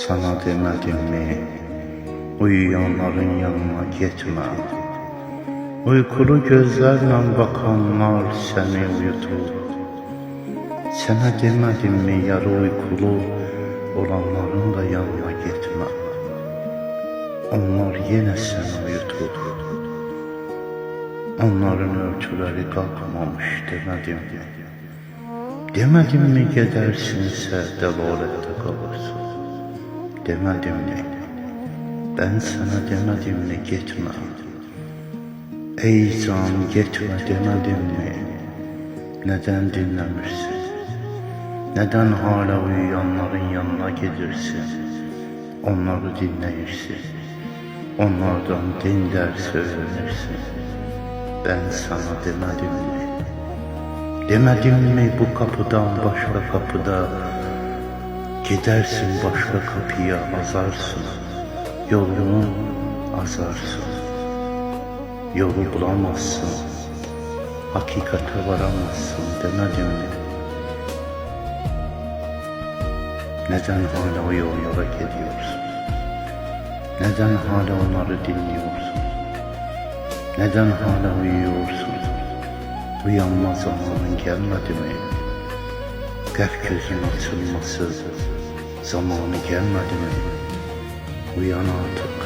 Sana demedim mi, uyuyanların yanına gitme. Uykulu gözlerle bakanlar seni uyutur. Sana demedim mi, yarı uykulu olanların da yanına gitme. Onlar yine seni uyutur. Onların örtüleri kalkmamış demedim mi? Demedim mi gidersinse delalette kalırsın? Demedim mi? Ben sana demedim mi gitme? Ey can gitme demedim mi? Neden dinlemirsin? Neden hala uyuyanların yanına gelirsin? Onları dinleyirsin. Onlardan din dersi öğrenirsin. Ben sana demedim mi? Demedim mi bu kapıdan başka kapıda gidersin, başka kapıya azarsın. Yolunu azarsın. Yolu bulamazsın. Hakikate varamazsın demedim mi? Neden hala o yollara gidiyorsun? Neden hala onları dinliyorsun? Neden hala uyuyorsun? Uyanma zamanın gelmedi mi? Kalp gözün açılması zamanı gelmedi mi? Uyan artık.